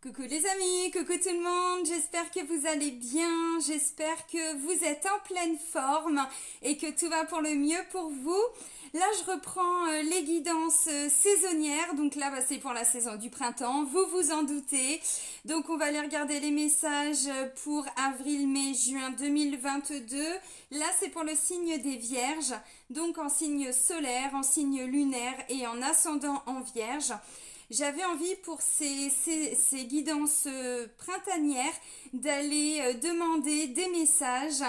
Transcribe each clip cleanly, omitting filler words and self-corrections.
Coucou les amis, coucou tout le monde, j'espère que vous allez bien, j'espère que vous êtes en pleine forme et que tout va pour le mieux pour vous. Là je reprends les guidances saisonnières, donc là c'est pour la saison du printemps, vous vous en doutez. Donc on va aller regarder les messages pour avril, mai, juin 2022. Là c'est pour le signe des Vierges, donc en signe solaire, en signe lunaire et en ascendant en Vierge. J'avais envie pour ces guidances printanières d'aller demander des messages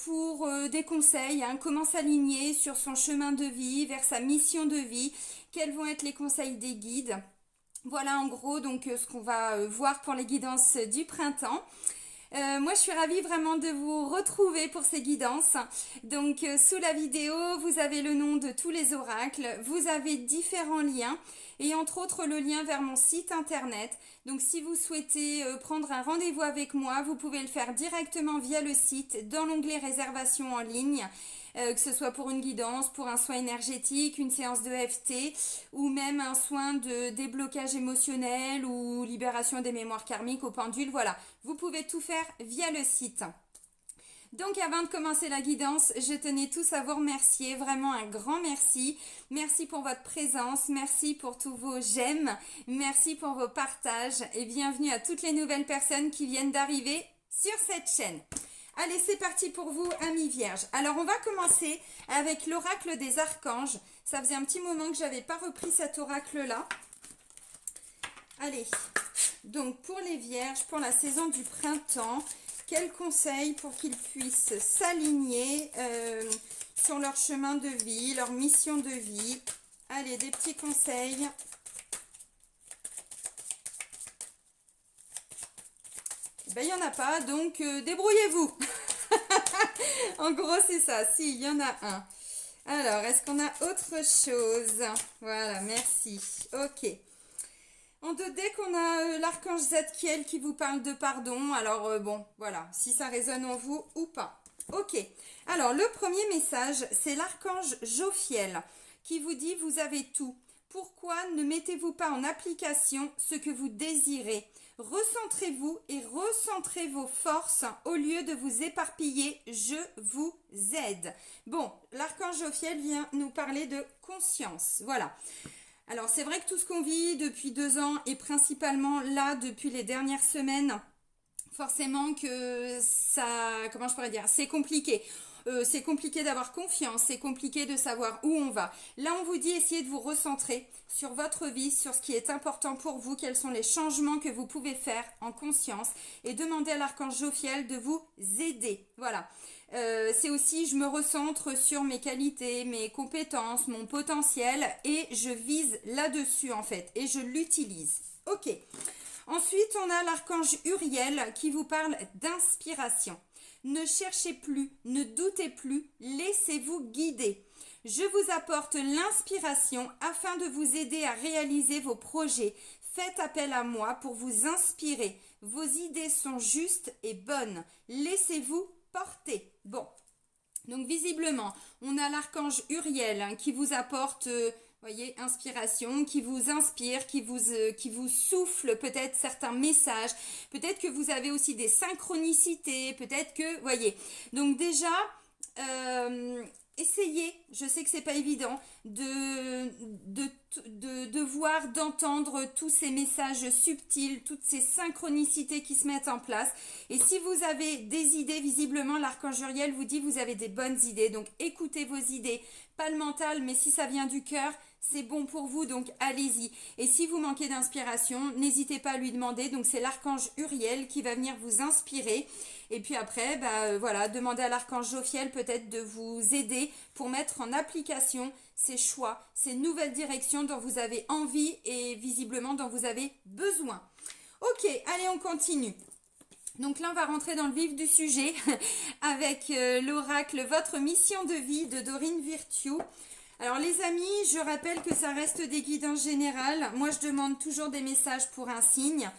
pour des conseils, comment s'aligner sur son chemin de vie, vers sa mission de vie, quels vont être les conseils des guides. Voilà en gros donc ce qu'on va voir pour les guidances du printemps. Moi je suis ravie vraiment de vous retrouver pour ces guidances. Donc sous la vidéo vous avez le nom de tous les oracles, vous avez différents liens et entre autres le lien vers mon site internet. Donc si vous souhaitez prendre un rendez-vous avec moi, vous pouvez le faire directement via le site dans l'onglet réservation en ligne. Que ce soit pour une guidance, pour un soin énergétique, une séance de FT ou même un soin de déblocage émotionnel ou libération des mémoires karmiques au pendule. Voilà, vous pouvez tout faire via le site. Donc avant de commencer la guidance, je tenais tous à vous remercier, vraiment un grand merci. Merci pour votre présence, merci pour tous vos j'aime, merci pour vos partages et bienvenue à toutes les nouvelles personnes qui viennent d'arriver sur cette chaîne. Allez, c'est parti pour vous, amis vierges. Alors, on va commencer avec l'oracle des archanges. Ça faisait un petit moment que je n'avais pas repris cet oracle-là. Allez, donc pour les vierges, pour la saison du printemps, quels conseils pour qu'ils puissent s'aligner sur leur chemin de vie, leur mission de vie. Allez, des petits conseils. Ben, il n'y en a pas, donc débrouillez-vous. En gros, c'est ça. Si, il y en a un. Alors, est-ce qu'on a autre chose? Voilà, merci. Ok. En 2D, qu'on a l'archange Zadkiel qui vous parle de pardon. Alors, bon, voilà, si ça résonne en vous ou pas. Ok. Alors, le premier message, c'est l'archange Jophiel qui vous dit « Vous avez tout. Pourquoi ne mettez-vous pas en application ce que vous désirez ? Recentrez-vous et recentrez vos forces au lieu de vous éparpiller. Je vous aide. » Bon, l'archange Jophiel vient nous parler de conscience. Voilà. Alors, c'est vrai que tout ce qu'on vit depuis 2 ans et principalement là, depuis les dernières semaines, forcément que ça, comment je pourrais dire, c'est compliqué. C'est compliqué d'avoir confiance, c'est compliqué de savoir où on va. Là, on vous dit essayez de vous recentrer sur votre vie, sur ce qui est important pour vous, quels sont les changements que vous pouvez faire en conscience et demandez à l'archange Jophiel de vous aider. Voilà. C'est aussi, je me recentre sur mes qualités, mes compétences, mon potentiel et je vise là-dessus en fait et je l'utilise. Ok. Ensuite, on a l'archange Uriel qui vous parle d'inspiration. Ne cherchez plus, ne doutez plus, laissez-vous guider. Je vous apporte l'inspiration afin de vous aider à réaliser vos projets. Faites appel à moi pour vous inspirer. Vos idées sont justes et bonnes. Laissez-vous porter. Bon, donc visiblement, on a l'archange Uriel qui vous apporte... voyez, inspiration, qui vous inspire, qui vous souffle peut-être certains messages. Peut-être que vous avez aussi des synchronicités, peut-être que, voyez. Donc déjà, essayez, je sais que c'est pas évident, de voir, d'entendre tous ces messages subtils, toutes ces synchronicités qui se mettent en place. Et si vous avez des idées, visiblement, l'archange Uriel vous dit vous avez des bonnes idées. Donc écoutez vos idées, pas le mental, mais si ça vient du cœur, c'est bon pour vous, donc allez-y. Et si vous manquez d'inspiration, n'hésitez pas à lui demander. Donc c'est l'archange Uriel qui va venir vous inspirer. Et puis après, voilà, demandez à l'archange Jophiel peut-être de vous aider pour mettre en application ces choix, ces nouvelles directions dont vous avez envie et visiblement dont vous avez besoin. Ok, allez, on continue. Donc là, on va rentrer dans le vif du sujet avec l'oracle Votre mission de vie de Dorine Virtue. Alors les amis, je rappelle que ça reste des guidances générales. Moi, je demande toujours des messages pour un signe.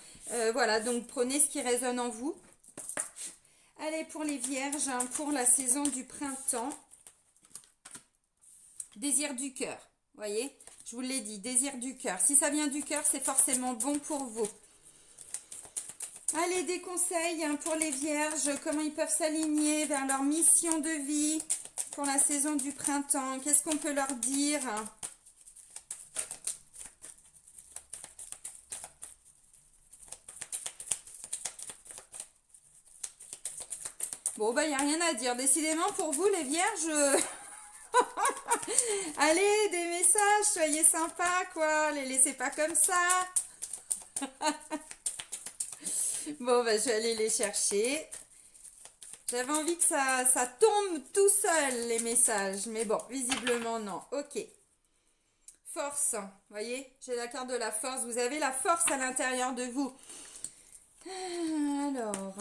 Voilà, donc prenez ce qui résonne en vous. Allez, pour les vierges, pour la saison du printemps. Désir du cœur, voyez, je vous l'ai dit, désir du cœur. Si ça vient du cœur, c'est forcément bon pour vous. Allez, des conseils hein, pour les vierges, comment ils peuvent s'aligner vers leur mission de vie pour la saison du printemps. Qu'est-ce qu'on peut leur dire? Bon, bah, il n'y a rien à dire. Décidément, pour vous, les vierges, allez, des messages, soyez sympas, quoi. Les laissez pas comme ça. Bon, bah, je vais aller les chercher. J'avais envie que ça tombe tout seul, les messages. Mais bon, visiblement, non. Ok. Force. Vous voyez, j'ai la carte de la force. Vous avez la force à l'intérieur de vous. Alors.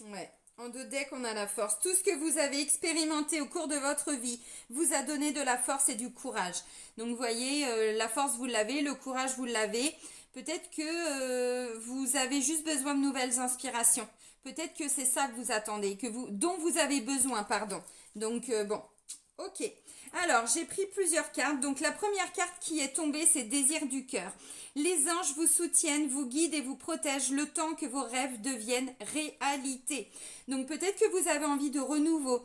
Ouais. En deux decks, on a la force. Tout ce que vous avez expérimenté au cours de votre vie vous a donné de la force et du courage. Donc, vous voyez, la force, vous l'avez. Le courage, vous l'avez. Peut-être que vous avez juste besoin de nouvelles inspirations. Peut-être que c'est ça que vous attendez, dont vous avez besoin, pardon. Donc, bon, ok. Alors, j'ai pris plusieurs cartes. Donc, la première carte qui est tombée, c'est Désir du cœur. Les anges vous soutiennent, vous guident et vous protègent le temps que vos rêves deviennent réalité. Donc, peut-être que vous avez envie de renouveau.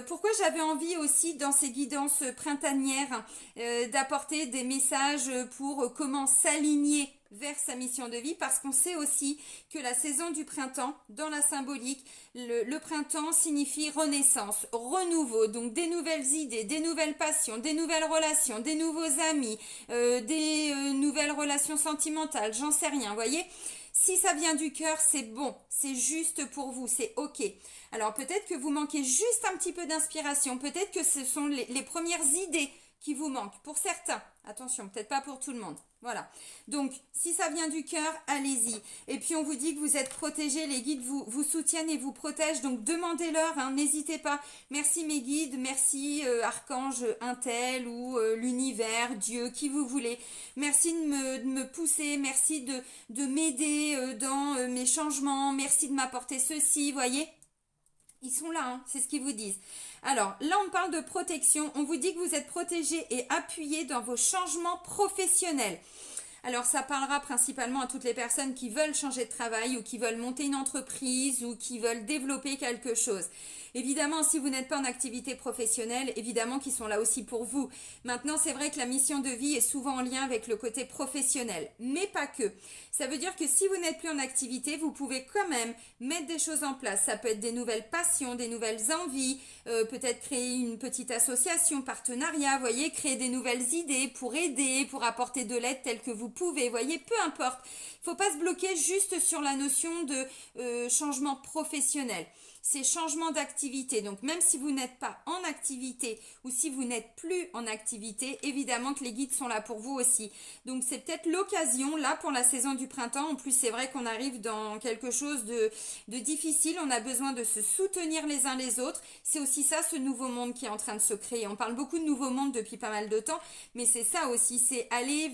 Pourquoi j'avais envie aussi, dans ces guidances printanières, d'apporter des messages pour comment s'aligner vers sa mission de vie, parce qu'on sait aussi que la saison du printemps, dans la symbolique, le printemps signifie renaissance, renouveau, donc des nouvelles idées, des nouvelles passions, des nouvelles relations, des nouveaux amis, des nouvelles relations sentimentales, j'en sais rien, voyez. Si ça vient du cœur, c'est bon, c'est juste pour vous, c'est ok. Alors peut-être que vous manquez juste un petit peu d'inspiration, peut-être que ce sont les premières idées qui vous manquent, pour certains. Attention, peut-être pas pour tout le monde. Voilà. Donc, si ça vient du cœur, allez-y. Et puis, on vous dit que vous êtes protégés. Les guides vous soutiennent et vous protègent. Donc, demandez-leur. Hein, n'hésitez pas. Merci mes guides. Merci Archange Intel ou l'univers, Dieu, qui vous voulez. Merci de me pousser. Merci de m'aider dans mes changements. Merci de m'apporter ceci. Voyez ? Ils sont là, hein, c'est ce qu'ils vous disent. Alors, là, on parle de protection. On vous dit que vous êtes protégés et appuyés dans vos changements professionnels. Alors, ça parlera principalement à toutes les personnes qui veulent changer de travail ou qui veulent monter une entreprise ou qui veulent développer quelque chose. Évidemment, si vous n'êtes pas en activité professionnelle, évidemment qu'ils sont là aussi pour vous. Maintenant, c'est vrai que la mission de vie est souvent en lien avec le côté professionnel, mais pas que. Ça veut dire que si vous n'êtes plus en activité, vous pouvez quand même mettre des choses en place. Ça peut être des nouvelles passions, des nouvelles envies, peut-être créer une petite association, partenariat, voyez, créer des nouvelles idées pour aider, pour apporter de l'aide telle que vous pouvez, voyez, peu importe. Il ne faut pas se bloquer juste sur la notion de changement professionnel. C'est changement d'activité. Donc, même si vous n'êtes pas en activité ou si vous n'êtes plus en activité, évidemment que les guides sont là pour vous aussi. Donc, c'est peut-être l'occasion, là, pour la saison du printemps. En plus, c'est vrai qu'on arrive dans quelque chose de difficile. On a besoin de se soutenir les uns les autres. C'est aussi ça, ce nouveau monde qui est en train de se créer. On parle beaucoup de nouveau monde depuis pas mal de temps, mais c'est ça aussi. C'est aller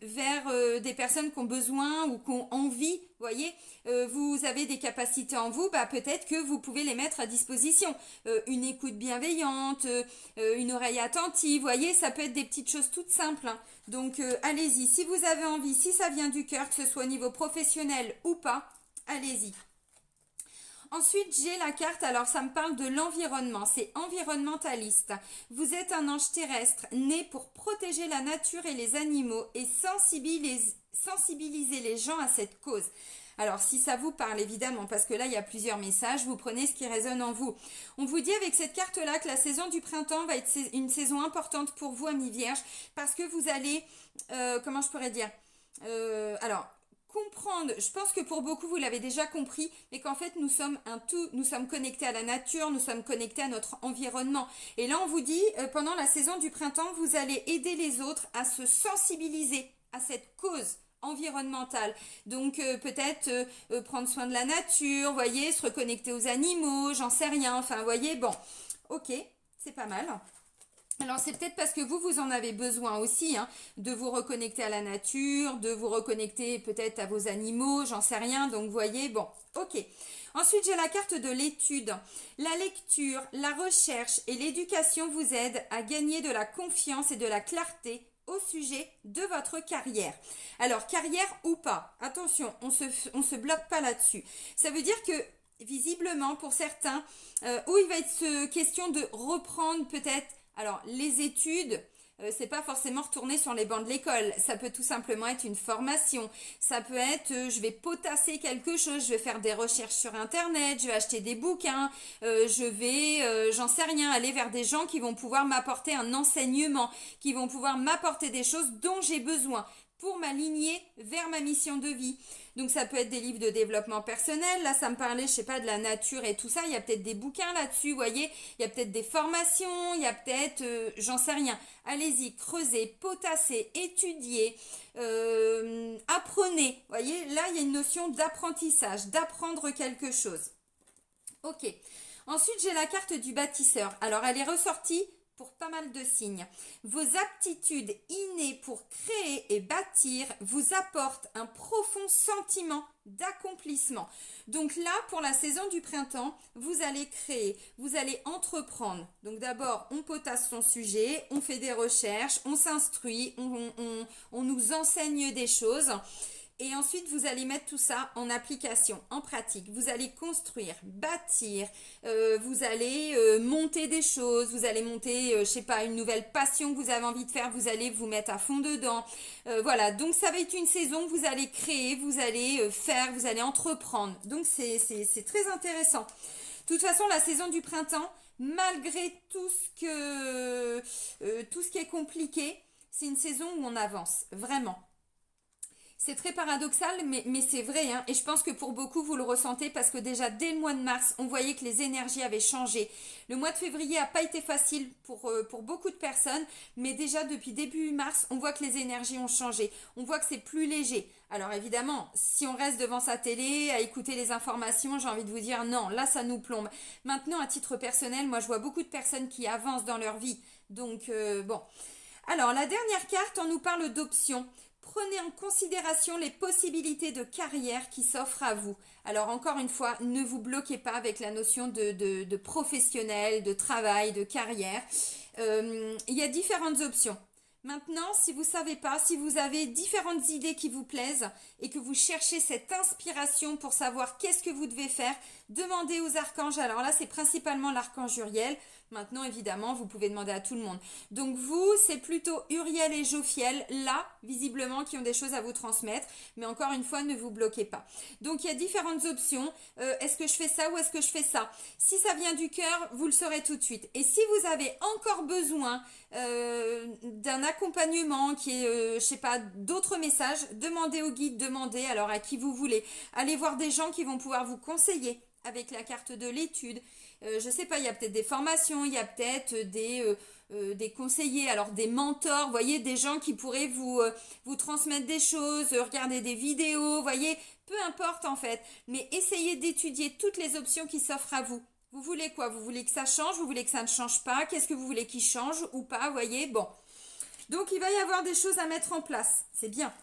vers des personnes qui ont besoin ou qui ont envie. Voyez, vous avez des capacités en vous, bah peut-être que vous pouvez les mettre à disposition. Une écoute bienveillante, une oreille attentive, voyez, ça peut être des petites choses toutes simples. Hein. Donc allez-y, si vous avez envie, si ça vient du cœur, que ce soit au niveau professionnel ou pas, allez-y. Ensuite, j'ai la carte, alors ça me parle de l'environnement, c'est environnementaliste. Vous êtes un ange terrestre né pour protéger la nature et les animaux et sensibiliser les gens à cette cause. Alors, si ça vous parle, évidemment, parce que là, il y a plusieurs messages, vous prenez ce qui résonne en vous. On vous dit avec cette carte-là que la saison du printemps va être une saison importante pour vous, amis vierges, parce que vous allez, comment je pourrais dire, comprendre, je pense que pour beaucoup vous l'avez déjà compris, mais qu'en fait nous sommes un tout, nous sommes connectés à la nature, nous sommes connectés à notre environnement. Et là on vous dit, pendant la saison du printemps, vous allez aider les autres à se sensibiliser à cette cause environnementale. Donc peut-être prendre soin de la nature, voyez, se reconnecter aux animaux, j'en sais rien, enfin voyez, bon, ok, c'est pas mal. Alors c'est peut-être parce que vous en avez besoin aussi, hein, de vous reconnecter à la nature, de vous reconnecter peut-être à vos animaux, j'en sais rien, donc voyez, bon, ok. Ensuite j'ai la carte de l'étude. La lecture, la recherche et l'éducation vous aident à gagner de la confiance et de la clarté au sujet de votre carrière. Alors, carrière ou pas, attention, on se bloque pas là-dessus. Ça veut dire que, visiblement, pour certains, où il va être question de reprendre peut-être, alors, les études. C'est pas forcément retourner sur les bancs de l'école. Ça peut tout simplement être une formation. Ça peut être, je vais potasser quelque chose, je vais faire des recherches sur Internet, je vais acheter des bouquins, je vais, j'en sais rien, aller vers des gens qui vont pouvoir m'apporter un enseignement, qui vont pouvoir m'apporter des choses dont j'ai besoin pour m'aligner vers ma mission de vie. Donc ça peut être des livres de développement personnel, là ça me parlait, je sais pas, de la nature et tout ça, il y a peut-être des bouquins là-dessus, vous voyez, il y a peut-être des formations, il y a peut-être, j'en sais rien, allez-y, creusez, potassez, étudiez, apprenez, vous voyez, là il y a une notion d'apprentissage, d'apprendre quelque chose. Ok, ensuite j'ai la carte du bâtisseur, alors elle est ressortie pour pas mal de signes. Vos aptitudes innées pour créer et bâtir vous apportent un profond sentiment d'accomplissement. Donc là, pour la saison du printemps, vous allez créer, vous allez entreprendre. Donc d'abord, on potasse son sujet, on fait des recherches, on s'instruit, on nous enseigne des choses. Et ensuite, vous allez mettre tout ça en application, en pratique. Vous allez construire, bâtir, vous allez monter des choses, vous allez monter, je sais pas, une nouvelle passion que vous avez envie de faire, vous allez vous mettre à fond dedans. Voilà, donc ça va être une saison, vous allez créer, vous allez faire, vous allez entreprendre. Donc c'est très intéressant. De toute façon, la saison du printemps, malgré tout ce qui est compliqué, c'est une saison où on avance, vraiment. C'est très paradoxal, mais c'est vrai, hein. Et je pense que pour beaucoup, vous le ressentez parce que déjà, dès le mois de mars, on voyait que les énergies avaient changé. Le mois de février n'a pas été facile pour beaucoup de personnes, mais déjà, depuis début mars, on voit que les énergies ont changé. On voit que c'est plus léger. Alors évidemment, si on reste devant sa télé, à écouter les informations, j'ai envie de vous dire non, là, ça nous plombe. Maintenant, à titre personnel, moi, je vois beaucoup de personnes qui avancent dans leur vie. Donc, bon. Alors, la dernière carte, on nous parle d'options. Prenez en considération les possibilités de carrière qui s'offrent à vous. Alors encore une fois, ne vous bloquez pas avec la notion de professionnel, de travail, de carrière. Il y a différentes options. Maintenant, si vous ne savez pas, si vous avez différentes idées qui vous plaisent et que vous cherchez cette inspiration pour savoir qu'est-ce que vous devez faire, demandez aux archanges. Alors là, c'est principalement l'archange Uriel. Maintenant, évidemment, vous pouvez demander à tout le monde. Donc vous, c'est plutôt Uriel et Jophiel, là, visiblement, qui ont des choses à vous transmettre. Mais encore une fois, ne vous bloquez pas. Donc il y a différentes options. Est-ce que je fais ça ou est-ce que je fais ça? Si ça vient du cœur, vous le saurez tout de suite. Et si vous avez encore besoin d'un accompagnement qui est, je sais pas, d'autres messages, demandez au guide, demandez alors à qui vous voulez. Allez voir des gens qui vont pouvoir vous conseiller avec la carte de l'étude. Je sais pas, il y a peut-être des formations, il y a peut-être des conseillers, alors des mentors, vous voyez, des gens qui pourraient vous transmettre des choses, regarder des vidéos, vous voyez, peu importe en fait. Mais essayez d'étudier toutes les options qui s'offrent à vous. Vous voulez quoi? Vous voulez que ça change? Vous voulez que ça ne change pas? Qu'est-ce que vous voulez qu'il change ou pas? Vous voyez, bon. Donc il va y avoir des choses à mettre en place. C'est bien.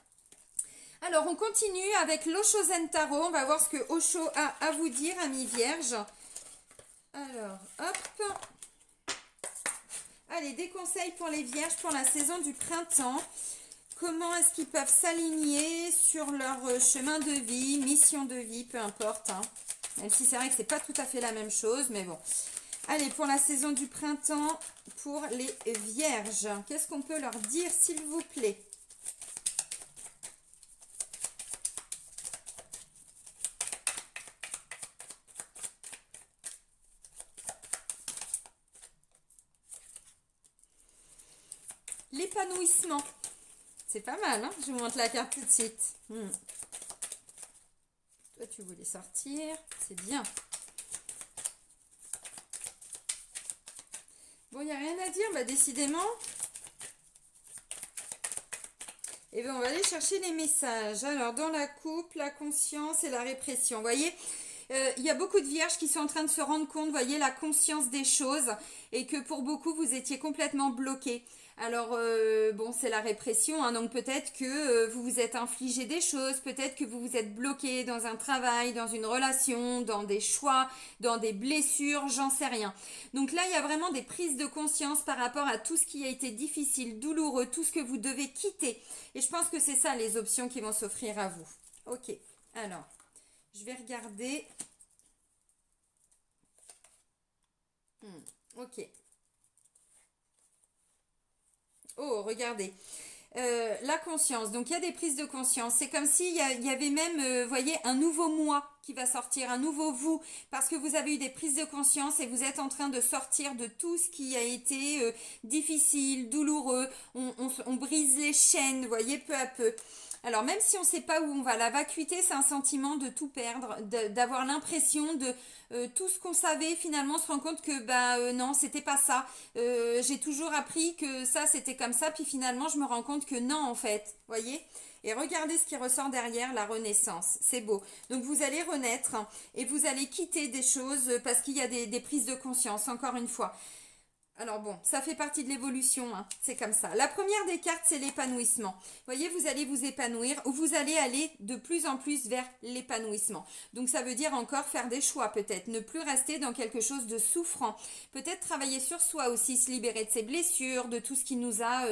Alors on continue avec l'Osho Zen Tarot. On va voir ce que Osho a à vous dire, amis vierges. Alors, hop. Allez, des conseils pour les vierges pour la saison du printemps. Comment est-ce qu'ils peuvent s'aligner sur leur chemin de vie, mission de vie, peu importe. Hein. Même si c'est vrai que c'est pas tout à fait la même chose, mais bon. Allez, pour la saison du printemps, pour les vierges, qu'est-ce qu'on peut leur dire, s'il vous plaît? L'épanouissement. C'est pas mal, hein? Je vous montre la carte tout de suite. Toi, tu voulais sortir. C'est bien. Bon, il n'y a rien à dire, bah décidément. Et bien, on va aller chercher les messages. Alors, dans la coupe, la conscience et la répression. Vous voyez, Il y a beaucoup de vierges qui sont en train de se rendre compte, voyez, la conscience des choses et que pour beaucoup, vous étiez complètement bloqués. Alors, bon, c'est la répression, hein, donc peut-être que vous vous êtes infligé des choses, peut-être que vous vous êtes bloqué dans un travail, dans une relation, dans des choix, dans des blessures, j'en sais rien. Donc là, il y a vraiment des prises de conscience par rapport à tout ce qui a été difficile, douloureux, tout ce que vous devez quitter. Et je pense que c'est ça les options qui vont s'offrir à vous. Ok, alors, je vais regarder. Ok. Oh, regardez. La conscience. Donc, il y a des prises de conscience. C'est comme s'il y avait même, voyez, un nouveau moi qui va sortir, un nouveau vous, parce que vous avez eu des prises de conscience et vous êtes en train de sortir de tout ce qui a été difficile, douloureux. On brise les chaînes, voyez, peu à peu. Alors même si on ne sait pas où on va, la vacuité, c'est un sentiment de tout perdre, d'avoir l'impression de tout ce qu'on savait finalement se rend compte que non, c'était pas ça. J'ai toujours appris que ça c'était comme ça, puis finalement je me rends compte que non en fait, voyez. Et regardez ce qui ressort derrière, la renaissance. C'est beau. Donc vous allez renaître et vous allez quitter des choses parce qu'il y a des prises de conscience, encore une fois. Alors bon, ça fait partie de l'évolution, hein. C'est comme ça. La première des cartes, c'est l'épanouissement. Vous voyez, vous allez vous épanouir ou vous allez aller de plus en plus vers l'épanouissement. Donc ça veut dire encore faire des choix peut-être, ne plus rester dans quelque chose de souffrant. Peut-être travailler sur soi aussi, se libérer de ses blessures, de tout ce qui nous a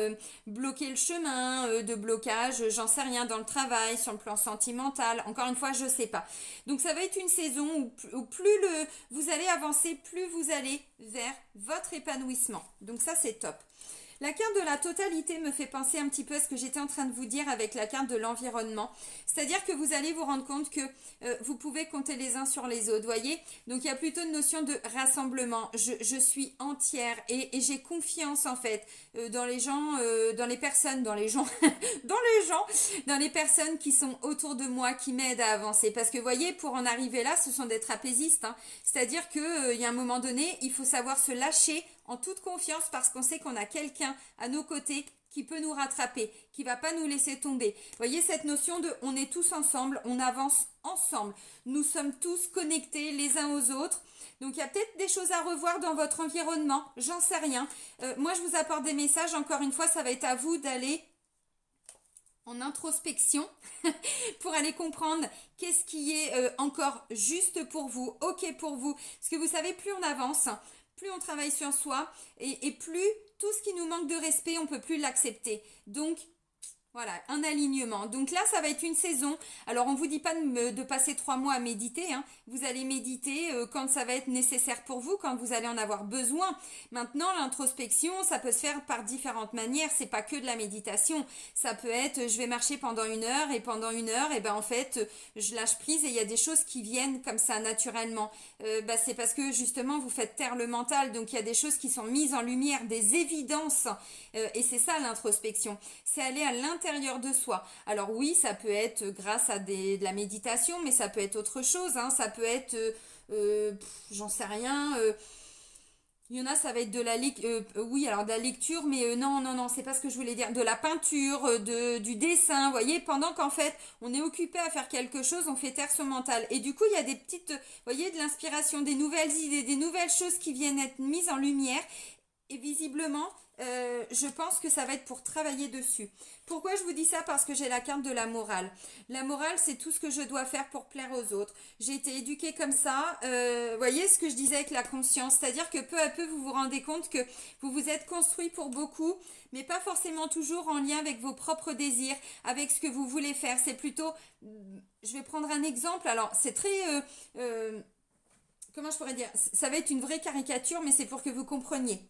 bloqué le chemin, de blocage, j'en sais rien, dans le travail, sur le plan sentimental. Encore une fois, je sais pas. Donc ça va être une saison où plus vous allez avancer, plus vous allez vers votre épanouissement. Donc ça c'est top. La carte de la totalité me fait penser un petit peu à ce que j'étais en train de vous dire avec la carte de l'environnement. C'est-à-dire que vous allez vous rendre compte que vous pouvez compter les uns sur les autres, voyez. Donc il y a plutôt une notion de rassemblement. Je suis entière et j'ai confiance en fait dans les gens, dans les personnes, dans les gens, dans les personnes qui sont autour de moi, qui m'aident à avancer. Parce que voyez, pour en arriver là, ce sont des trapézistes, hein. C'est-à-dire que il y a un moment donné, il faut savoir se lâcher en toute confiance parce qu'on sait qu'on a quelqu'un à nos côtés qui peut nous rattraper, qui va pas nous laisser tomber. Voyez cette notion de on est tous ensemble, on avance ensemble. Nous sommes tous connectés les uns aux autres. Donc il y a peut-être des choses à revoir dans votre environnement, j'en sais rien. Moi je vous apporte des messages, encore une fois ça va être à vous d'aller en introspection pour aller comprendre qu'est-ce qui est encore juste pour vous, ok pour vous. Parce que vous savez, plus on avance, plus on travaille sur soi et plus tout ce qui nous manque de respect, on ne peut plus l'accepter. Donc, voilà, un alignement. Donc là, ça va être une saison. Alors, on ne vous dit pas de passer 3 mois à méditer, hein. Vous allez méditer quand ça va être nécessaire pour vous, quand vous allez en avoir besoin. Maintenant, l'introspection, ça peut se faire par différentes manières. C'est pas que de la méditation. Ça peut être, je vais marcher pendant 1 heure et pendant 1 heure, et ben en fait, je lâche prise et il y a des choses qui viennent comme ça naturellement. C'est parce que justement, vous faites taire le mental. Donc, il y a des choses qui sont mises en lumière, des évidences. Et c'est ça l'introspection. C'est aller à l'intérieur de soi. Alors oui, ça peut être grâce à de la méditation, mais ça peut être autre chose, hein. Ça peut être, j'en sais rien. Il y en a, ça va être de la oui, alors de la lecture, mais non, c'est pas ce que je voulais dire. De la peinture, du dessin, vous voyez, pendant qu'en fait, on est occupé à faire quelque chose, on fait taire son mental. Et du coup, il y a des petites, vous voyez, de l'inspiration, des nouvelles idées, des nouvelles choses qui viennent être mises en lumière. Et visiblement, je pense que ça va être pour travailler dessus. Pourquoi je vous dis ça? Parce que j'ai la carte de la morale. La morale, c'est tout ce que je dois faire pour plaire aux autres. J'ai été éduquée comme ça. Voyez ce que je disais avec la conscience. C'est-à-dire que peu à peu, vous vous rendez compte que vous vous êtes construit pour beaucoup, mais pas forcément toujours en lien avec vos propres désirs, avec ce que vous voulez faire. C'est plutôt... Je vais prendre un exemple. Alors, c'est très... comment je pourrais dire? Ça va être une vraie caricature, mais c'est pour que vous compreniez.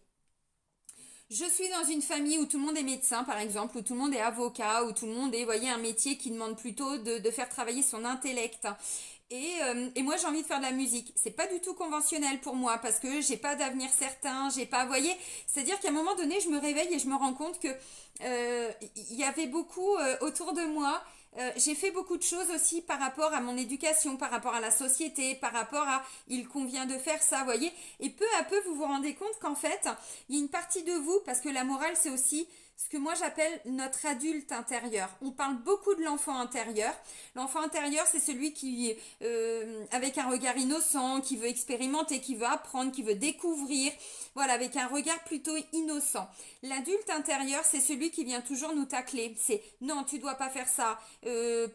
Je suis dans une famille où tout le monde est médecin, par exemple, où tout le monde est avocat, où tout le monde est, voyez, un métier qui demande plutôt de faire travailler son intellect. Et moi, j'ai envie de faire de la musique. C'est pas du tout conventionnel pour moi parce que j'ai pas d'avenir certain, j'ai pas, voyez, c'est-à-dire qu'à un moment donné, je me réveille et je me rends compte que il y avait beaucoup autour de moi. J'ai fait beaucoup de choses aussi par rapport à mon éducation, par rapport à la société, par rapport à il convient de faire ça, voyez. Et peu à peu, vous vous rendez compte qu'en fait, il y a une partie de vous, parce que la morale, c'est aussi ce que moi j'appelle notre adulte intérieur. On parle beaucoup de l'enfant intérieur. L'enfant intérieur, c'est celui qui, avec un regard innocent, qui veut expérimenter, qui veut apprendre, qui veut découvrir, voilà, avec un regard plutôt innocent. L'adulte intérieur, c'est celui qui vient toujours nous tacler. C'est non, tu dois pas faire ça,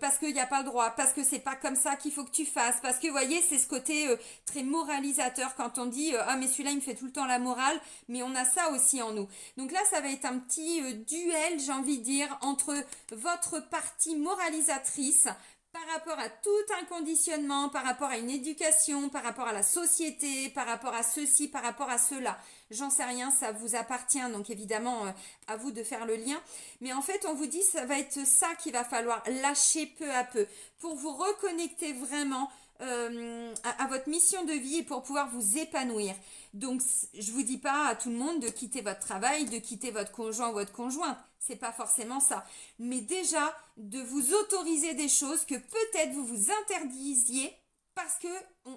parce qu'il n'y a pas le droit, parce que c'est pas comme ça qu'il faut que tu fasses, parce que, vous voyez, c'est ce côté très moralisateur quand on dit ah mais celui-là il me fait tout le temps la morale, mais on a ça aussi en nous. Donc là, ça va être un petit duel, j'ai envie de dire, entre votre partie moralisatrice par rapport à tout un conditionnement, par rapport à une éducation, par rapport à la société, par rapport à ceci, par rapport à cela. J'en sais rien, ça vous appartient, donc évidemment à vous de faire le lien. Mais en fait, on vous dit, ça va être ça qu'il va falloir lâcher peu à peu pour vous reconnecter vraiment à votre mission de vie et pour pouvoir vous épanouir. Donc, je vous dis pas à tout le monde de quitter votre travail, de quitter votre conjoint ou votre conjointe. C'est pas forcément ça. Mais déjà, de vous autoriser des choses que peut-être vous vous interdisiez parce que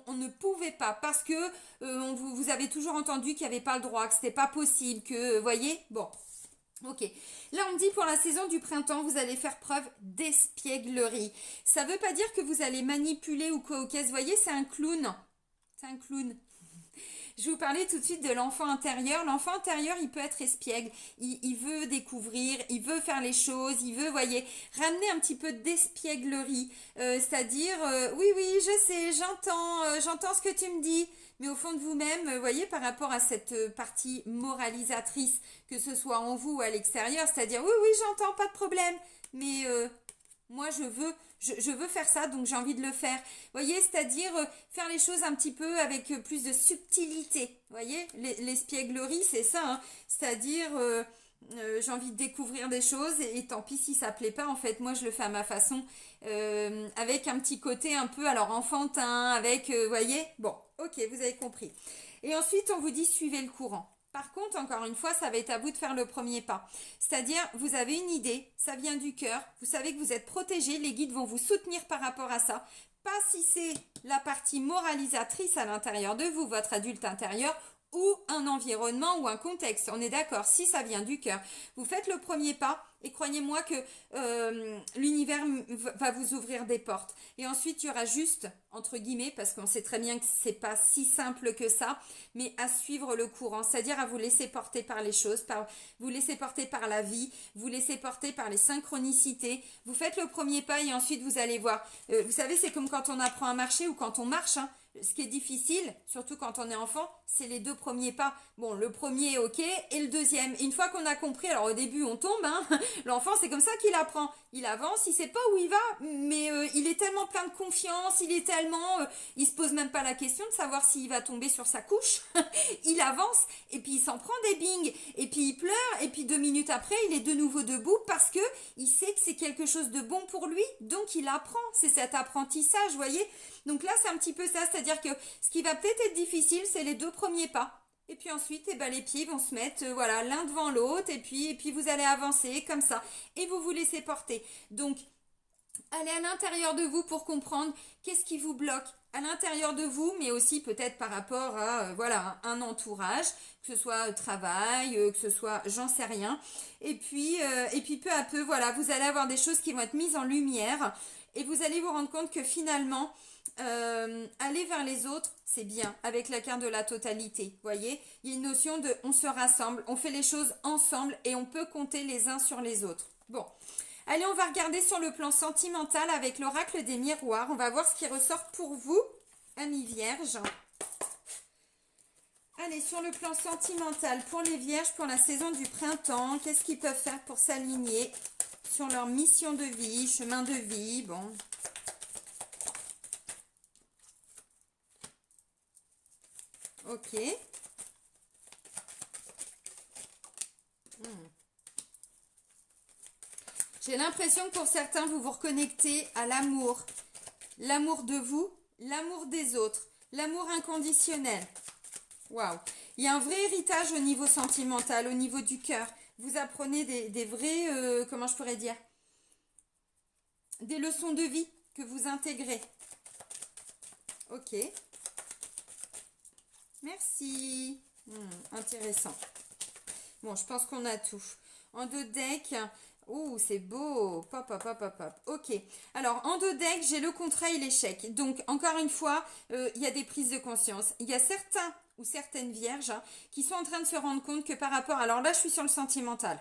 on ne pouvait pas, parce que vous avez toujours entendu qu'il n'y avait pas le droit, que c'était pas possible, que, voyez, bon. Ok, là on me dit pour la saison du printemps, vous allez faire preuve d'espièglerie. Ça veut pas dire que vous allez manipuler ou quoi, ok, vous voyez, c'est un clown. C'est un clown. Je vais vous parler tout de suite de l'enfant intérieur. L'enfant intérieur, il peut être espiègle. Il veut découvrir, il veut faire les choses, il veut, voyez, ramener un petit peu d'espièglerie. C'est-à-dire, oui, oui, je sais, j'entends ce que tu me dis. Mais au fond de vous-même, voyez, par rapport à cette partie moralisatrice, que ce soit en vous ou à l'extérieur, c'est-à-dire, oui, oui, j'entends, pas de problème. Mais moi, je veux faire ça, donc j'ai envie de le faire. Vous voyez, c'est-à-dire faire les choses un petit peu avec plus de subtilité. Vous voyez, l'espièglerie, c'est ça, hein. C'est-à-dire, j'ai envie de découvrir des choses et tant pis si ça plaît pas. En fait, moi, je le fais à ma façon, avec un petit côté un peu, alors enfantin, avec, voyez, bon, ok, vous avez compris. Et ensuite, on vous dit suivez le courant. Par contre, encore une fois, ça va être à vous de faire le premier pas. C'est-à-dire, vous avez une idée, ça vient du cœur, vous savez que vous êtes protégé, les guides vont vous soutenir par rapport à ça. Pas si c'est la partie moralisatrice à l'intérieur de vous, votre adulte intérieur, ou un environnement ou un contexte. On est d'accord, si ça vient du cœur. Vous faites le premier pas et croyez-moi que l'univers va vous ouvrir des portes. Et ensuite, il y aura juste, entre guillemets, parce qu'on sait très bien que c'est pas si simple que ça, mais à suivre le courant, c'est-à-dire à vous laisser porter par les choses, vous laisser porter par la vie, vous laisser porter par les synchronicités. Vous faites le premier pas et ensuite vous allez voir. Vous savez, c'est comme quand on apprend à marcher ou quand on marche, hein. Ce qui est difficile, surtout quand on est enfant, c'est les deux premiers pas. Bon, le premier, ok, et le deuxième. Et une fois qu'on a compris, alors au début, on tombe, hein. L'enfant, c'est comme ça qu'il apprend. Il avance, il sait pas où il va, mais il est tellement plein de confiance, il se pose même pas la question de savoir s'il va tomber sur sa couche. Il avance, et puis il s'en prend des bings, et puis il pleure, et puis 2 minutes après, il est de nouveau debout parce que il sait que c'est quelque chose de bon pour lui, donc il apprend. C'est cet apprentissage, vous voyez. Donc là, c'est un petit peu ça, c'est-à-dire que ce qui va peut-être être difficile, c'est les 2 premiers pas. Et puis ensuite, eh ben, les pieds vont se mettre voilà, l'un devant l'autre, et puis vous allez avancer comme ça, et vous vous laissez porter. Donc, allez à l'intérieur de vous pour comprendre qu'est-ce qui vous bloque à l'intérieur de vous, mais aussi peut-être par rapport à voilà, un entourage, que ce soit travail, que ce soit j'en sais rien. Et puis peu à peu, voilà, vous allez avoir des choses qui vont être mises en lumière, et vous allez vous rendre compte que finalement, aller vers les autres, c'est bien, avec la carte de la totalité, vous voyez, il y a une notion de on se rassemble, on fait les choses ensemble et on peut compter les uns sur les autres. Bon, allez, on va regarder sur le plan sentimental avec l'oracle des miroirs, on va voir ce qui ressort pour vous, amis vierges. Allez, sur le plan sentimental, pour les vierges, pour la saison du printemps, qu'est-ce qu'ils peuvent faire pour s'aligner sur leur mission de vie, chemin de vie, bon. Ok. J'ai l'impression que pour certains, vous vous reconnectez à l'amour. L'amour de vous, l'amour des autres, l'amour inconditionnel. Waouh. Il y a un vrai héritage au niveau sentimental, au niveau du cœur. Vous apprenez des vrais, comment je pourrais dire, des leçons de vie que vous intégrez. Ok. Merci. Intéressant. Bon, je pense qu'on a tout. En deux decks. Ouh, c'est beau. Pop, pop, pop, pop, pop. Ok. Alors, en deux decks, j'ai le contrat et l'échec. Donc, encore une fois, il y a des prises de conscience. Il y a certains ou certaines vierges qui sont en train de se rendre compte que par rapport... Alors là, je suis sur le sentimental.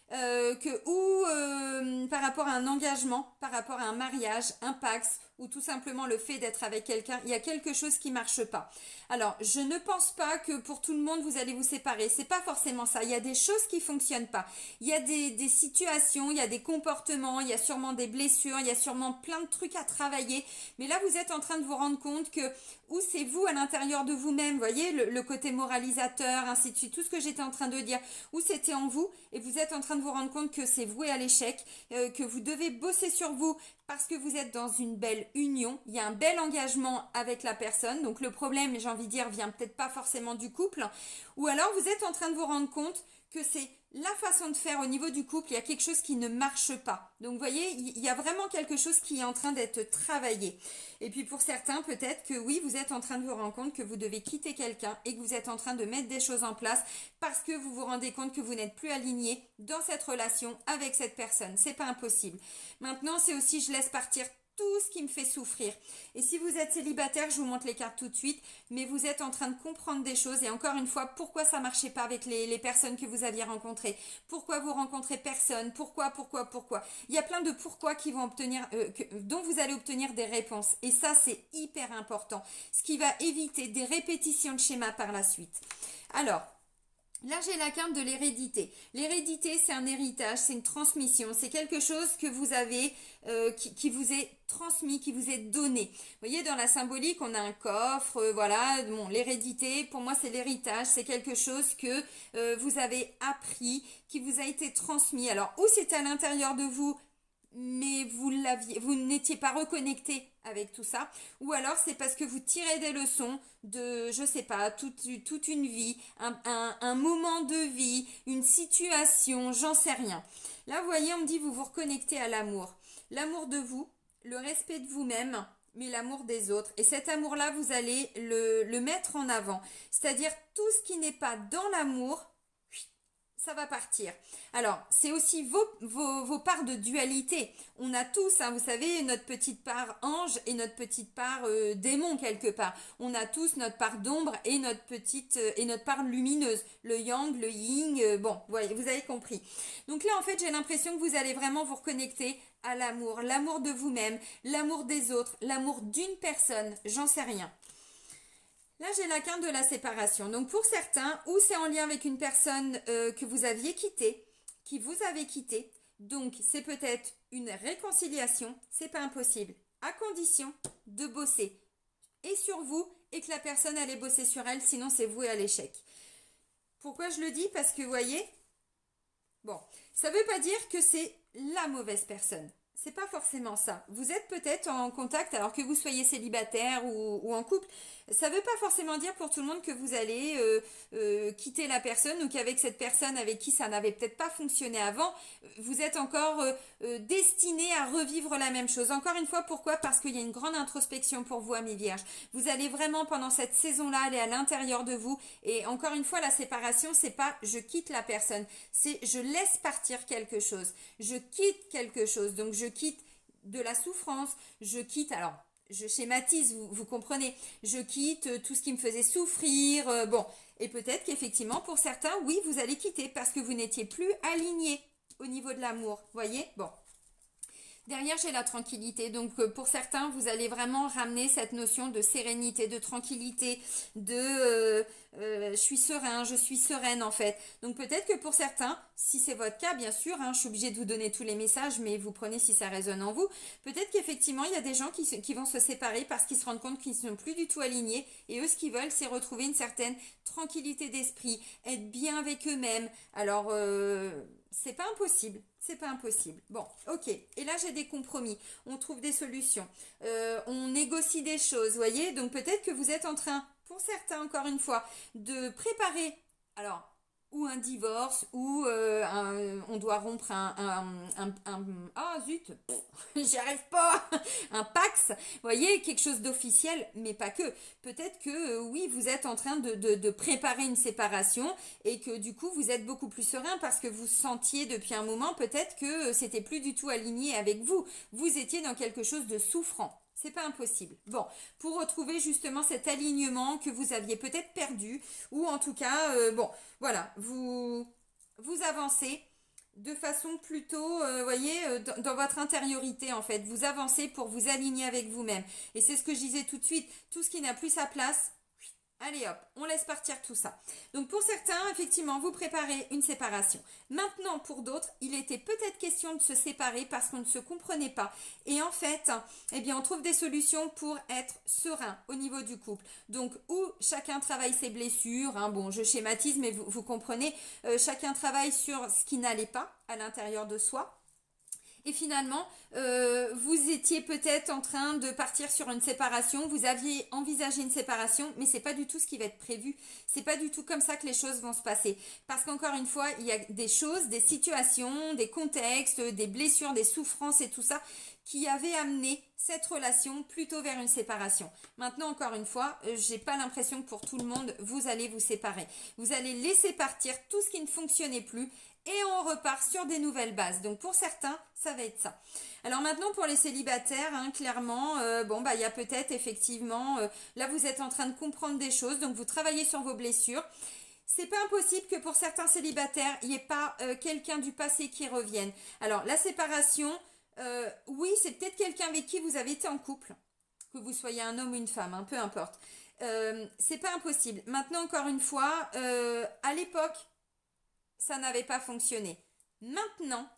Par rapport à un engagement, par rapport à un mariage, un pax, ou tout simplement le fait d'être avec quelqu'un, il y a quelque chose qui marche pas. Alors, je ne pense pas que pour tout le monde vous allez vous séparer. C'est pas forcément ça. Il y a des choses qui fonctionnent pas. Il y a des situations, il y a des comportements, il y a sûrement des blessures, il y a sûrement plein de trucs à travailler. Mais là, vous êtes en train de vous rendre compte que ou c'est vous à l'intérieur de vous-même, vous voyez, le côté moralisateur, ainsi de suite, tout ce que j'étais en train de dire, ou c'était en vous, et vous êtes en train de vous rendre compte que c'est voué à l'échec, que vous devez bosser sur vous, parce que vous êtes dans une belle union, il y a un bel engagement avec la personne, donc le problème, j'ai envie de dire, vient peut-être pas forcément du couple, ou alors vous êtes en train de vous rendre compte que c'est la façon de faire au niveau du couple, il y a quelque chose qui ne marche pas. Donc vous voyez, il y a vraiment quelque chose qui est en train d'être travaillé. Et puis pour certains, peut-être que oui, vous êtes en train de vous rendre compte que vous devez quitter quelqu'un et que vous êtes en train de mettre des choses en place parce que vous vous rendez compte que vous n'êtes plus aligné dans cette relation avec cette personne. C'est pas impossible. Maintenant, c'est aussi je laisse partir tout ce qui me fait souffrir. Et si vous êtes célibataire, je vous montre les cartes tout de suite, mais vous êtes en train de comprendre des choses. Et encore une fois, pourquoi ça marchait pas avec les personnes que vous aviez rencontrées? Pourquoi vous rencontrez personne? Pourquoi? Il y a plein de pourquoi qui vont obtenir, dont vous allez obtenir des réponses. Et ça, c'est hyper important. Ce qui va éviter des répétitions de schémas par la suite. Alors, là, j'ai la carte de l'hérédité. L'hérédité, c'est un héritage, c'est une transmission, c'est quelque chose que vous avez, qui vous est transmis, qui vous est donné. Vous voyez, dans la symbolique, on a un coffre, voilà. Bon, l'hérédité, pour moi, c'est l'héritage, c'est quelque chose que vous avez appris, qui vous a été transmis. Alors, ou c'est à l'intérieur de vous, mais vous n'étiez pas reconnecté avec tout ça, ou alors c'est parce que vous tirez des leçons de, je sais pas, toute une vie, un moment de vie, une situation, j'en sais rien. Là, vous voyez, on me dit, vous vous reconnectez à l'amour. L'amour de vous, le respect de vous-même, mais l'amour des autres. Et cet amour-là, vous allez le mettre en avant. C'est-à-dire, tout ce qui n'est pas dans l'amour, ça va partir. Alors, c'est aussi vos parts de dualité. On a tous, hein, vous savez, notre petite part ange et notre petite part démon quelque part. On a tous notre part d'ombre et notre part lumineuse. Le yang, le yin, bon, vous avez compris. Donc là, en fait, j'ai l'impression que vous allez vraiment vous reconnecter à l'amour. L'amour de vous-même, l'amour des autres, l'amour d'une personne, j'en sais rien. Là, j'ai la carte de la séparation. Donc, pour certains, ou c'est en lien avec une personne que vous aviez quittée, qui vous avait quitté. Donc, c'est peut-être une réconciliation. C'est pas impossible. À condition de bosser et sur vous et que la personne allait bosser sur elle. Sinon, c'est voué à l'échec. Pourquoi je le dis? Parce que, vous voyez, bon, ça veut pas dire que c'est la mauvaise personne. C'est pas forcément ça. Vous êtes peut-être en contact alors que vous soyez célibataire ou en couple. Ça veut pas forcément dire pour tout le monde que vous allez quitter la personne ou qu'avec cette personne avec qui ça n'avait peut-être pas fonctionné avant, vous êtes encore destiné à revivre la même chose. Encore une fois, pourquoi? Parce qu'il y a une grande introspection pour vous, amis vierges. Vous allez vraiment pendant cette saison-là aller à l'intérieur de vous. Et encore une fois, la séparation, c'est pas je quitte la personne, c'est je laisse partir quelque chose. Je quitte quelque chose. Donc je quitte de la souffrance, je quitte, alors je schématise, vous comprenez, je quitte tout ce qui me faisait souffrir, bon, et peut-être qu'effectivement pour certains, oui, vous allez quitter parce que vous n'étiez plus aligné au niveau de l'amour, voyez, bon. Derrière, j'ai la tranquillité. Donc, pour certains, vous allez vraiment ramener cette notion de sérénité, de tranquillité, de je suis serein, je suis sereine en fait. Donc, peut-être que pour certains, si c'est votre cas, bien sûr, hein, je suis obligée de vous donner tous les messages, mais vous prenez si ça résonne en vous. Peut-être qu'effectivement, il y a des gens qui vont se séparer parce qu'ils se rendent compte qu'ils ne sont plus du tout alignés. Et eux, ce qu'ils veulent, c'est retrouver une certaine tranquillité d'esprit, être bien avec eux-mêmes. Alors, c'est pas impossible. C'est pas impossible. Bon, ok. Et là, j'ai des compromis. On trouve des solutions. On négocie des choses, vous voyez. Donc, peut-être que vous êtes en train, pour certains, encore une fois, de préparer, alors, ou un divorce, ou on doit rompre ah zut, j'y arrive pas, un Pax, vous voyez, quelque chose d'officiel, mais pas que. Peut-être que oui, vous êtes en train de préparer une séparation et que du coup, vous êtes beaucoup plus serein parce que vous sentiez depuis un moment peut-être que c'était plus du tout aligné avec vous. Vous étiez dans quelque chose de souffrant. C'est pas impossible. Bon, pour retrouver justement cet alignement que vous aviez peut-être perdu, ou en tout cas, bon, voilà, vous avancez de façon plutôt, voyez, dans votre intériorité en fait. Vous avancez pour vous aligner avec vous-même. Et c'est ce que je disais tout de suite. Tout ce qui n'a plus sa place, allez hop, on laisse partir tout ça. Donc pour certains, effectivement, vous préparez une séparation. Maintenant, pour d'autres, il était peut-être question de se séparer parce qu'on ne se comprenait pas. Et en fait, eh bien, on trouve des solutions pour être serein au niveau du couple. Donc, où chacun travaille ses blessures, hein, bon, je schématise, mais vous comprenez, chacun travaille sur ce qui n'allait pas à l'intérieur de soi. Et finalement, vous étiez peut-être en train de partir sur une séparation, vous aviez envisagé une séparation, mais c'est pas du tout ce qui va être prévu. C'est pas du tout comme ça que les choses vont se passer. Parce qu'encore une fois, il y a des choses, des situations, des contextes, des blessures, des souffrances et tout ça qui avaient amené cette relation plutôt vers une séparation. Maintenant, encore une fois, j'ai pas l'impression que pour tout le monde, vous allez vous séparer. Vous allez laisser partir tout ce qui ne fonctionnait plus et on repart sur des nouvelles bases. Donc pour certains, ça va être ça. Alors maintenant pour les célibataires, hein, clairement, bon bah il y a peut-être effectivement, là vous êtes en train de comprendre des choses, donc vous travaillez sur vos blessures. C'est pas impossible que pour certains célibataires, il n'y ait pas quelqu'un du passé qui revienne. Alors la séparation, oui c'est peut-être quelqu'un avec qui vous avez été en couple, que vous soyez un homme ou une femme, hein, peu importe. C'est pas impossible. Maintenant encore une fois, à l'époque, ça n'avait pas fonctionné. Maintenant,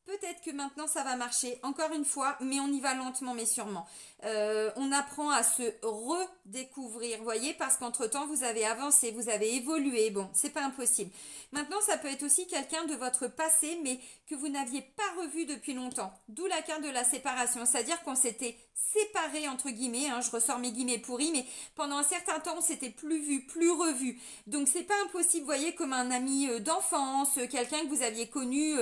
peut-être que maintenant ça va marcher, encore une fois, mais on y va lentement mais sûrement. On apprend à se redécouvrir, voyez, parce qu'entre-temps vous avez avancé, vous avez évolué, bon, c'est pas impossible. Maintenant, ça peut être aussi quelqu'un de votre passé, mais que vous n'aviez pas revu depuis longtemps. D'où la carte de la séparation, c'est-à-dire qu'on s'était séparés, entre guillemets, hein, je ressors mes guillemets pourris, mais pendant un certain temps, on s'était plus vu, plus revu. Donc c'est pas impossible, voyez, comme un ami d'enfance, quelqu'un que vous aviez connu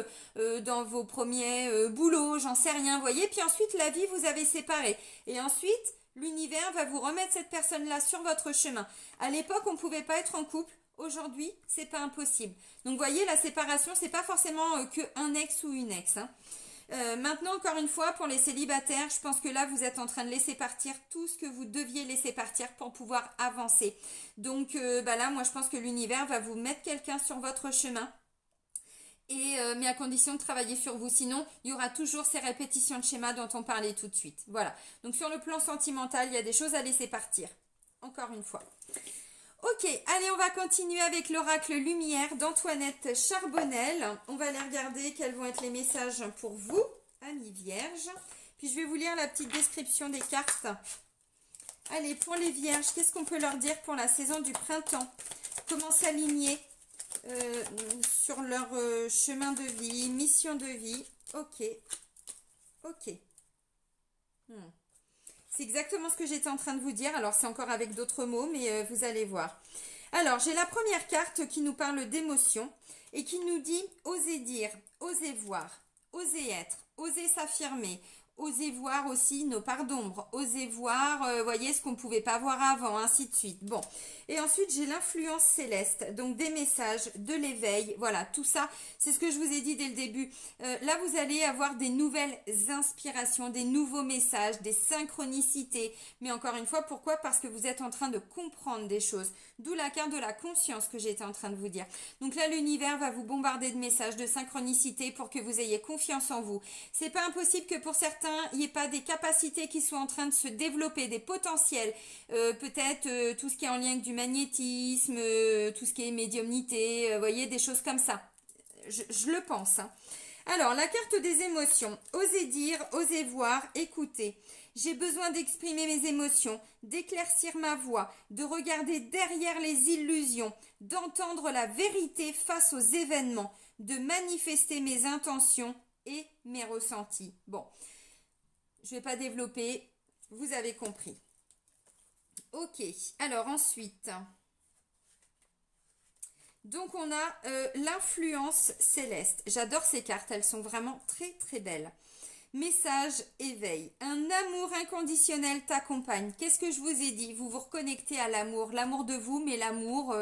dans vos premiers boulots, j'en sais rien, voyez. Puis ensuite, la vie vous avait séparés. Et ensuite, l'univers va vous remettre cette personne-là sur votre chemin. À l'époque, on ne pouvait pas être en couple. Aujourd'hui, c'est pas impossible. Donc, voyez, la séparation, c'est pas forcément que un ex ou une ex. Hein. Maintenant, encore une fois, pour les célibataires, je pense que là, vous êtes en train de laisser partir tout ce que vous deviez laisser partir pour pouvoir avancer. Donc, bah là, moi, je pense que l'univers va vous mettre quelqu'un sur votre chemin. Mais à condition de travailler sur vous. Sinon, il y aura toujours ces répétitions de schémas dont on parlait tout de suite. Voilà. Donc, sur le plan sentimental, il y a des choses à laisser partir. Encore une fois. Ok, allez, on va continuer avec l'oracle lumière d'Antoinette Charbonnel. On va aller regarder quels vont être les messages pour vous, amis vierges. Puis je vais vous lire la petite description des cartes. Allez, pour les vierges, qu'est-ce qu'on peut leur dire pour la saison du printemps? Comment s'aligner sur leur chemin de vie, mission de vie? Ok, ok. C'est exactement ce que j'étais en train de vous dire. Alors, c'est encore avec d'autres mots, mais vous allez voir. Alors, j'ai la première carte qui nous parle d'émotion et qui nous dit « Osez dire, osez voir, osez être, osez s'affirmer, osez voir aussi nos parts d'ombre, osez voir, voyez, ce qu'on ne pouvait pas voir avant, ainsi de suite. » Bon, et ensuite, j'ai l'influence céleste, donc des messages, de l'éveil, voilà, tout ça, c'est ce que je vous ai dit dès le début. Là, vous allez avoir des nouvelles inspirations, des nouveaux messages, des synchronicités. Mais encore une fois, pourquoi? Parce que vous êtes en train de comprendre des choses. D'où la carte de la conscience que j'étais en train de vous dire. Donc là, l'univers va vous bombarder de messages, de synchronicité pour que vous ayez confiance en vous. C'est pas impossible que pour certains, il n'y ait pas des capacités qui soient en train de se développer, des potentiels. Peut-être tout ce qui est en lien avec du magnétisme, tout ce qui est médiumnité, voyez, des choses comme ça. Je le pense. Hein. Alors, la carte des émotions. Osez dire, osez voir, écoutez. J'ai besoin d'exprimer mes émotions, d'éclaircir ma voix, de regarder derrière les illusions, d'entendre la vérité face aux événements, de manifester mes intentions et mes ressentis. Bon, je ne vais pas développer, vous avez compris. Ok, alors ensuite, Donc on a l'influence céleste. J'adore ces cartes, elles sont vraiment très très belles. Message éveil. Un amour inconditionnel t'accompagne. Qu'est-ce que je vous ai dit? Vous vous reconnectez à l'amour. L'amour de vous, mais l'amour,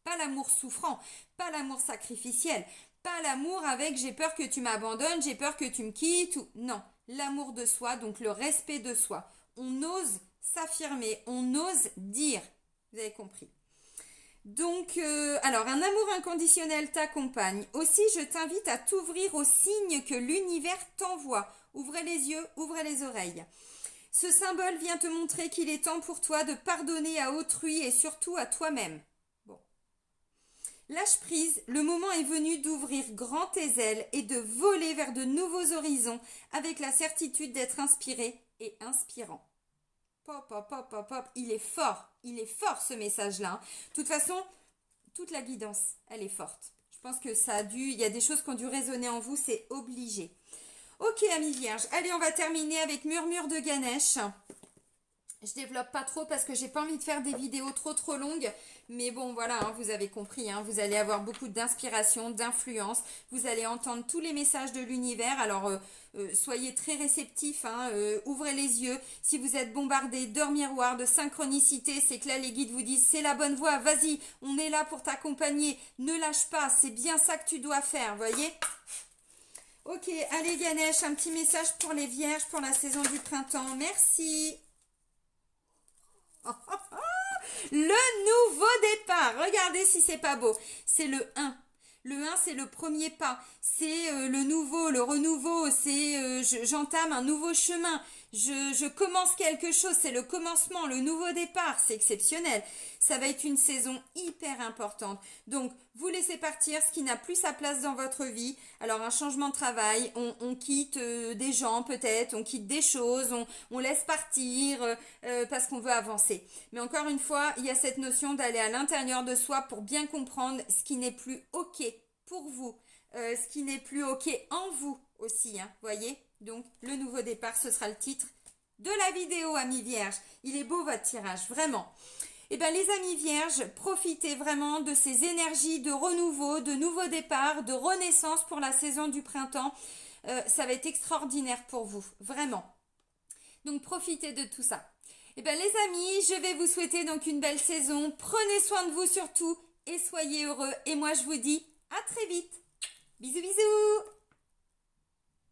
pas l'amour souffrant, pas l'amour sacrificiel, pas l'amour avec j'ai peur que tu m'abandonnes, j'ai peur que tu me quittes. Non, l'amour de soi, donc le respect de soi. On ose s'affirmer, on ose dire. Vous avez compris. Donc, alors, un amour inconditionnel t'accompagne. Aussi, je t'invite à t'ouvrir aux signes que l'univers t'envoie. Ouvrez les yeux, ouvrez les oreilles. Ce symbole vient te montrer qu'il est temps pour toi de pardonner à autrui et surtout à toi-même. Bon. Lâche prise, le moment est venu d'ouvrir grand tes ailes et de voler vers de nouveaux horizons avec la certitude d'être inspiré et inspirant. Pop, pop, pop, pop, pop. Il est fort ce message-là. De toute façon, toute la guidance, elle est forte. Je pense que il y a des choses qui ont dû résonner en vous, c'est obligé. Ok, amis vierges, allez, on va terminer avec Murmure de Ganesh. Je développe pas trop parce que j'ai pas envie de faire des vidéos trop longues. Mais bon, voilà, hein, vous avez compris. Hein, vous allez avoir beaucoup d'inspiration, d'influence. Vous allez entendre tous les messages de l'univers. Alors, soyez très réceptifs. Hein, ouvrez les yeux. Si vous êtes bombardé d'heures miroirs, de synchronicité, c'est que là, les guides vous disent, c'est la bonne voie. Vas-y, on est là pour t'accompagner. Ne lâche pas. C'est bien ça que tu dois faire, voyez ? Ok, allez Ganesh, un petit message pour les vierges pour la saison du printemps. Merci. Le nouveau départ. Regardez si c'est pas beau. C'est le 1. Le 1, c'est le premier pas. C'est le nouveau, le renouveau. C'est j'entame un nouveau chemin. Je commence quelque chose. C'est le commencement, le nouveau départ. C'est exceptionnel. Ça va être une saison hyper importante. Donc, vous laissez partir ce qui n'a plus sa place dans votre vie. Alors, un changement de travail. On quitte des gens peut-être. On quitte des choses. On laisse partir parce qu'on veut avancer. Mais encore une fois, il y a cette notion d'aller à l'intérieur de soi pour bien comprendre ce qui n'est plus OK pour vous. Ce qui n'est plus OK en vous aussi. Hein, voyez? Donc, le nouveau départ, ce sera le titre de la vidéo, amis vierges. Il est beau votre tirage, vraiment. Eh bien, les amis vierges, profitez vraiment de ces énergies de renouveau, de nouveau départ, de renaissance pour la saison du printemps. Ça va être extraordinaire pour vous, vraiment. Donc, profitez de tout ça. Eh bien, les amis, je vais vous souhaiter donc une belle saison. Prenez soin de vous surtout et soyez heureux. Et moi, je vous dis à très vite. Bisous, bisous.